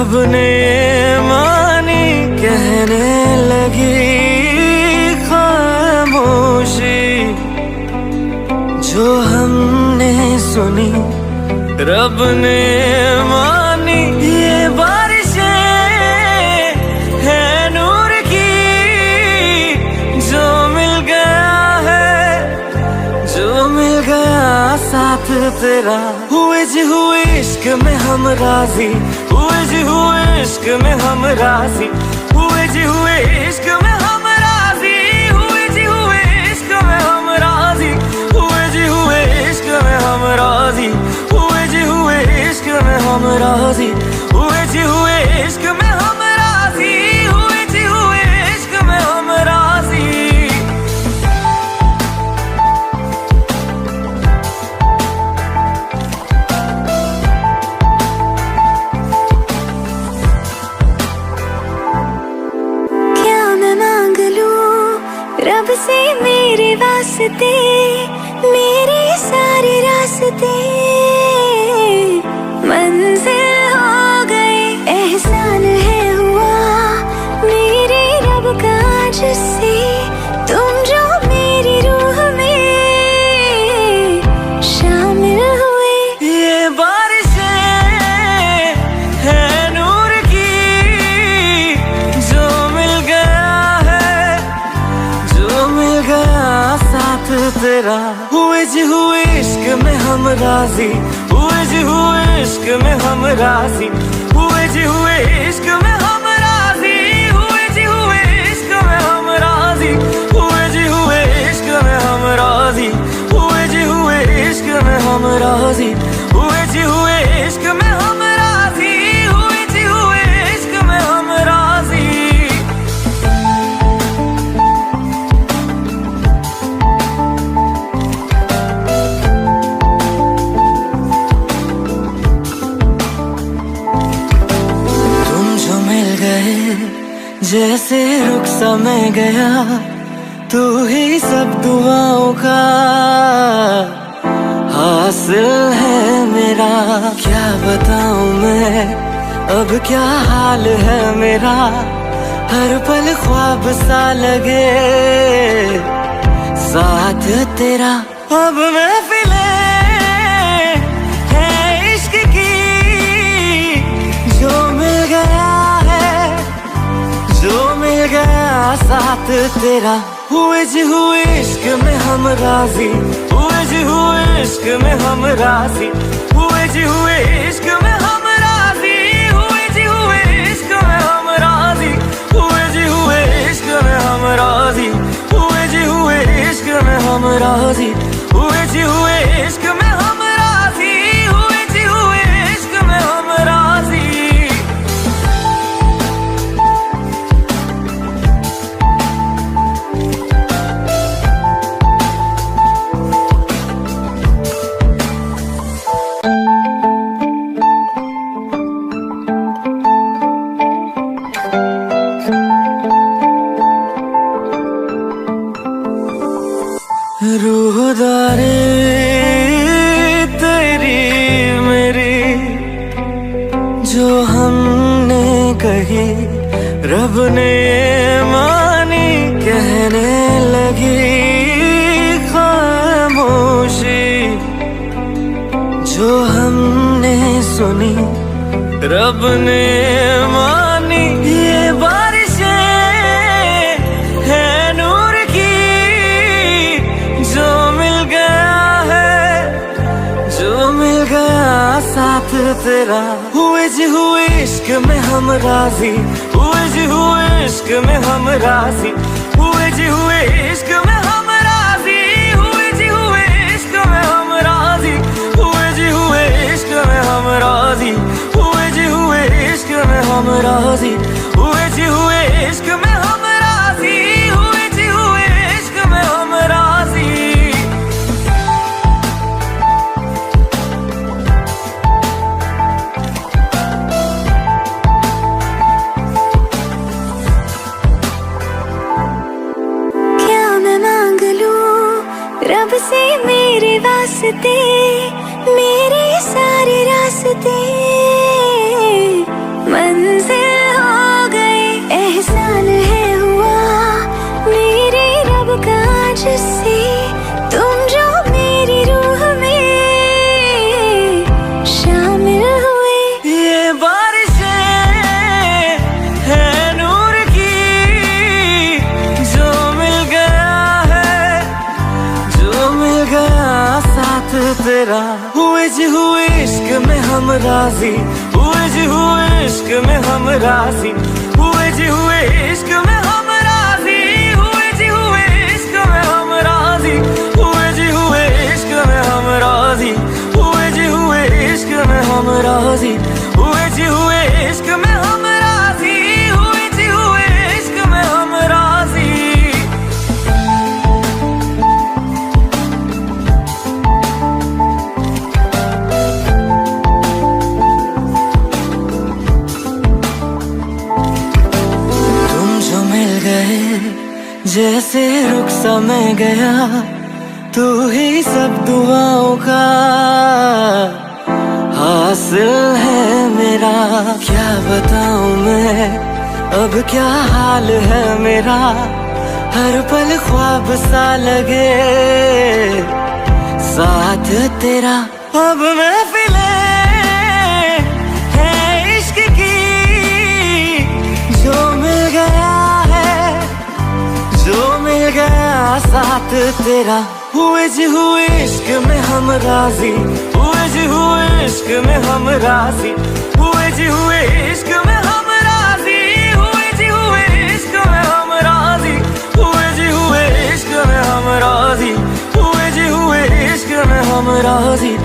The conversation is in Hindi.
रब ने मानी कहने लगी खामोशी, जो हमने सुनी रब ने मानी। ये बारिशें है नूर की, जो मिल गया है, जो मिल गया साथ तेरा। हुए जी हुए इश्क में हम राजी, हुए जी हुए इश्क में हम राजी, हुए जी हुए इश्क में हम राजी, हुए जी हुए इश्क में हम राजी, हुए जी हुए इश्क में हम राजी, हुए जी हुए इश्क में हम राजी, हुए जी हुए इश्क में हम राजी, हुए जी हुए इश्क में हम राजी। रब से मेरे वास्ते, मेरे सारे रास्ते मंजिल हो गए। एहसान है हुआ मेरे रब का जिससे, तुम जो मेरी रूह में शामिल हुए। ये बारिशें है नूर की, जो मिल गया है, जो मिल गया साथ तेरा। हुए जी हुए इश्क में हम राजी, हुए जी हुए इश्क में हम राजी, हुए जी हुए इश्क में हम राजी, हुए जी हुए इश्क में हम राजी, हुए जी हुए इश्क में हम राजी, हुए जी हुए इश्क में हम राजी, हुए जी हुए इश्क में हम राजी, हुए जी हुए इश्क में हम राजी। जैसे रुख सा मैं गया, तू ही सब दुआओं का हासिल है मेरा। क्या बताऊं मैं अब क्या हाल है मेरा, हर पल ख्वाब सा लगे साथ तेरा। अब महफिलें है इश्क की, जो मिल गया है, जो मिल गया साथ तेरा। हुए जी हुए इश्क में हम राजी, हुए जी हुए इश्क में हम राजी, हुए जी हुए इश्क में हम राजी, हुए जी हुए इश्क में हम राजी, हुए जी हुए इश्क में हम राजी, हुए जी हुए इश्क में हम राजी, हुए जी हुए इश्क में हम राजी, हुए जी हुए इश्क में हम राजी। रूहदारी तेरी मेरी, जो हमने कही रब ने मानी कहने लगी खामोशी, जो हमने सुनी रब ने मानी। ये बारिशें है नूर की, जो मिल गया है, जो मिल गया साथ तेरा। हुए जी हुए इश्क में हम राजी, हुए जी हुए इश्क में हम राजी, हुए जी हुए इश्क में हम राजी, हुए जी हुए इश्क में हम राजी, हुए जी हुए इश्क में हम राजी, हुए जी हुए इश्क में हम राजी, हुए जी हुए इश्क में हम राजी, हुए जी हुए इश्क में हम राजी। रब से मेरे वास्ते, मेरे सारे रास्ते मंजिल हो गई, एहसान है हुआ मेरे रब का जिससे तुम जो मेरी रूह में शामिल हुए। ये बारिशें है नूर की, जो मिल गया है, जो मिल गया साथ तेरा। हुए जी हुए इश्क में हम राजी, हुए जी हुए इश्क में हम राजी, हुए जी हुए इश्क में हम राजी, हुए जी हुए इश्क में हम राजी, हुए जी हुए इश्क में हम राजी, हुए जी हुए इश्क में हम राजी, हुए जी हुए इश्क में हम राजी, हुए जी हुए इश्क में हम राजी। जैसे रुख सा मैं गया, तू ही सब दुआओं का हासिल है मेरा। क्या बताऊं मैं अब क्या हाल है मेरा, हर पल ख्वाब सा लगे साथ तेरा। अब महफिले है इश्क की, जो मिल गया है, जो मिल गया साथ तेरा। हुए जी हुए इश्क में हम राजी, हुए जी हुए इश्क में हम राजी, हुए जी हुए इश्क में हम राजी, हुए जी हुए इश्क में हम राजी, हुए जी हुए इश्क में हम राजी, हुए जी हुए इश्क में हम राजी।